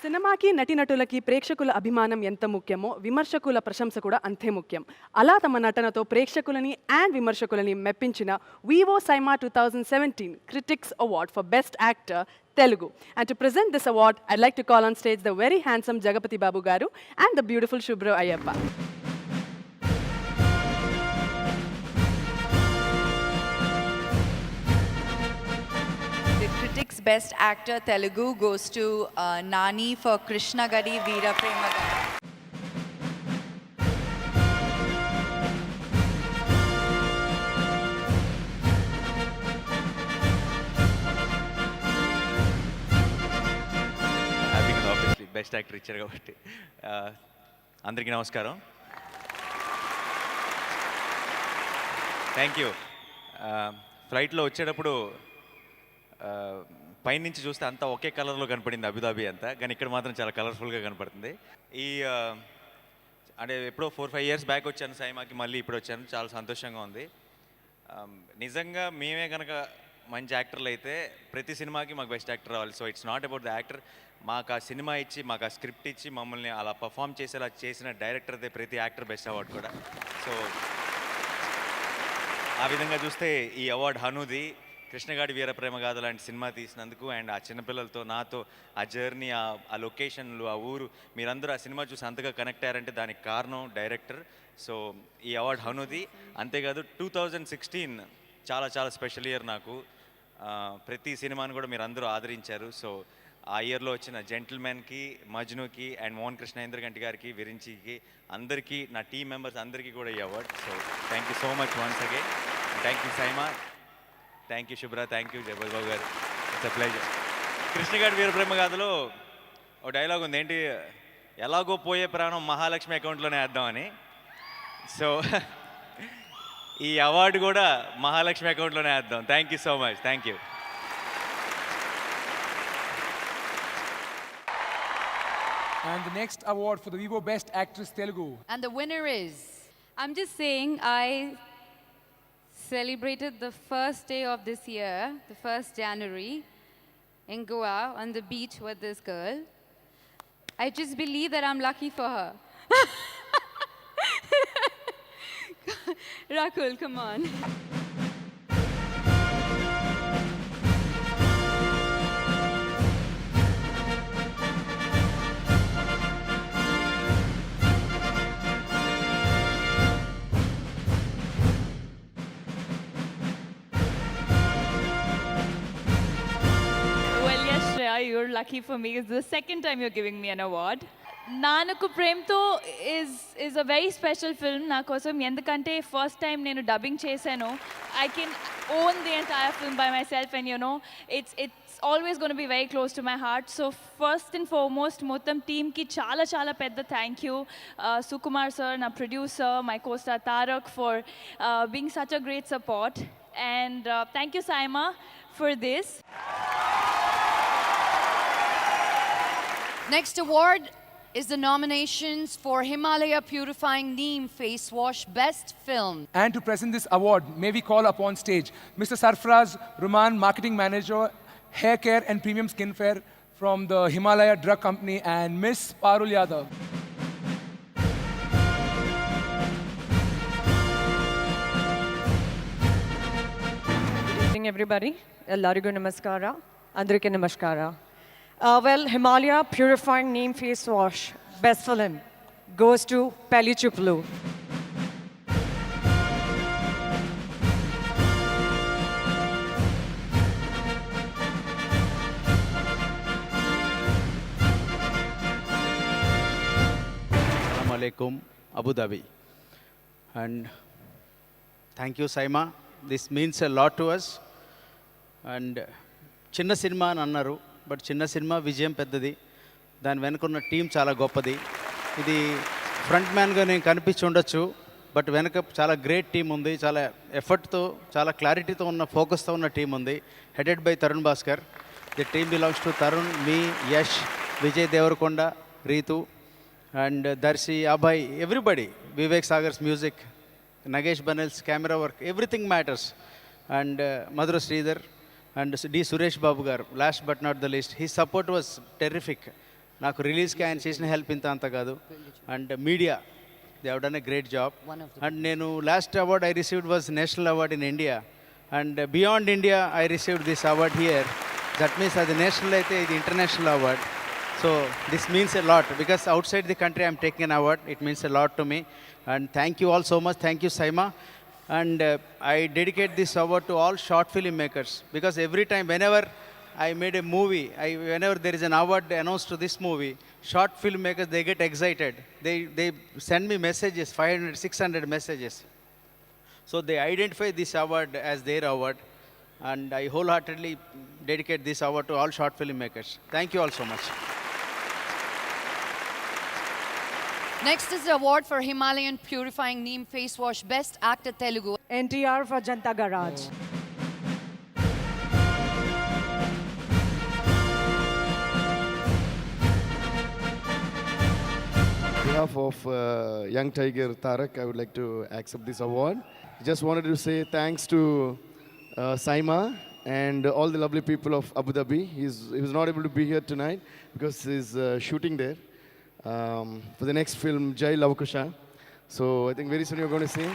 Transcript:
సినిమాకి నటీనటులకి ప్రేక్షకుల అభిమానం ఎంత ముఖ్యమో విమర్శకుల ప్రశంస కూడా అంతే ముఖ్యం. అలా తమ నటనతో ప్రేక్షకులని అండ్ విమర్శకులని మెప్పించిన Vivo SIIMA 2017 critics award for best actor Telugu. And to present this award, I'd like to call on stage the very handsome Jagapati Babu Garu and the beautiful Shubhra Ayyappa. The Critics Best Actor Telugu goes to Nani for Krishna Gadi Veera Prema Gadi. Obviously best actor ఇచ్చారు కాబట్టి అందరికీ నమస్కారం. Thank you. ఫ్లైట్లో వచ్చేటప్పుడు పైనుంచి చూస్తే అంతా ఒకే కలర్లో కనపడింది అబుదాబి అంతా, కానీ ఇక్కడ మాత్రం చాలా కలర్ఫుల్గా కనపడుతుంది. ఈ అంటే ఎప్పుడో 4-5 ఇయర్స్ బ్యాక్ వచ్చాను సైమాకి, మళ్ళీ ఇప్పుడు వచ్చాను, చాలా సంతోషంగా ఉంది. నిజంగా మేమే కనుక మంచి యాక్టర్లు అయితే ప్రతి సినిమాకి మాకు బెస్ట్ యాక్టర్ రావాలి. So it's not about the actor. మాకు ఆ సినిమా ఇచ్చి, మాకు ఆ స్క్రిప్ట్ ఇచ్చి, మమ్మల్ని అలా పర్ఫామ్ చేసేలా చేసిన డైరెక్టర్దే ప్రతి యాక్టర్ బెస్ట్ అవార్డు కూడా. సో ఆ విధంగా చూస్తే ఈ అవార్డు హనుది కృష్ణగాడి వీరప్రేమ గాథ లాంటి సినిమా తీసినందుకు, అండ్ ఆ చిన్నపిల్లలతో నాతో ఆ జర్నీ, ఆ లొకేషన్లు, ఆ ఊరు, మీరందరూ ఆ సినిమా చూసి అంతగా కనెక్ట్ అయ్యారంటే దానికి కారణం డైరెక్టర్. సో ఈ అవార్డు హనుది. అంతేకాదు 2016 చాలా చాలా స్పెషల్ ఇయర్ నాకు. ప్రతి సినిమాను కూడా మీరు అందరూ ఆదరించారు. సో ఆ ఇయర్లో వచ్చిన జెంటిల్మెన్కి, మజ్నుకి, అండ్ మోహన్ కృష్ణ ఇంద్రగంటి గారికి, విరించికి, అందరికీ, నా టీం మెంబర్స్ అందరికీ కూడా ఈ award. So thank you so much once again. Thank you SIIMA, thank you Shubhra, thank you Jayababu garu. It's a pleasure. కృష్ణగాడి వీరప్రేమ గాథలో ఓ డైలాగ్ ఉంది, ఏంటి, ఎలాగో పోయే ప్రాణం మహాలక్ష్మి అకౌంట్లోనే వేద్దామని. సో ఈ అవార్డు కూడా మహాలక్ష్మి అకౌంట్లోనే వేద్దాం. Thank you so much. Thank you. And the next award for the Vivo Best Actress Telugu. And the winner is... I'm just saying, I celebrated the first day of this year, the 1st January, in Goa on the beach with this girl. I just believe that I'm lucky for her. Rakul, come on. Well, yes, Shreya, you're lucky for me. It's the second time you're giving me an award. Nanaku Premto is a very special film na kosam endukante first time nenu dubbing chesano. I can own the entire film by myself, and you know it's always going to be very close to my heart. So first and foremost mottam team ki చాలా pedda thank you. Sukumar sir, na producer, my co-star Tarak, for being such a great support, and thank you Saima for this. Next award is the nominations for Himalaya Purifying Neem Face Wash Best Film. And to present this award, may we call upon stage Mr. Sarfraz Ruman, Marketing Manager, Hair Care and Premium Skincare from the Himalaya Drug Company, and Miss Parul Yadav. Good evening, everybody. Ellarigu namaskara. Andariki namaskara. Well, Himalaya Purifying Neem Face Wash Best Film goes to Pelli Chuplu. Assalamu alaikum, Abu Dhabi. And thank you, Saima. This means a lot to us. And చిన్న cinema అని అన్నారు, but చిన్న cinema విజయం పెద్దది. దాని వెనుకున్న team చాలా గొప్పది. ఇది ఫ్రంట్ మ్యాన్గా నేను కనిపించి ఉండొచ్చు, బట్ వెనక చాలా గ్రేట్ టీం ఉంది. చాలా ఎఫర్ట్తో, చాలా క్లారిటీతో ఉన్న, ఫోకస్తో ఉన్న టీం ఉంది, headed by Tarun Bhaskar. The team belongs to Tarun, me, Yash, Vijay Deverakonda, Ritu, and Darshi, Abhay, everybody, Vivek Sagar's music, Nagesh Banell's camera work, everything matters. And Madhura Sreedhar, and D. Suresh Babu gar, last but not the least, his support was terrific. నాకు రిలీజ్కి ఆయన చేసిన హెల్ప్ ఇంత అంత కాదు. And media, they have done a great job. And నేను last award I received was national award in India. And beyond India I received this award here. That means అది national అయితే ఇది international award. So this means a lot because outside the country I'm taking an award. It means a lot to me. And thank you all so much. Thank you, Saima. And I dedicate this award to all short film makers because every time, whenever I made a movie, whenever there is an award announced to this movie, short film makers, they get excited. They send me messages, 500, 600 messages. So they identify this award as their award. And I wholeheartedly dedicate this award to all short film makers. Thank you all so much. Next is the award for Himalayan Purifying Neem Face Wash Best Actor Telugu. NTR for Janta Garage. On behalf of young Tiger Tarak, I would like to accept this award. Just wanted to say thanks to Saima and all the lovely people of Abu Dhabi. He was not able to be here tonight because he's shooting there for the next film, Jai Lavakusha. So I think very soon you're going to see.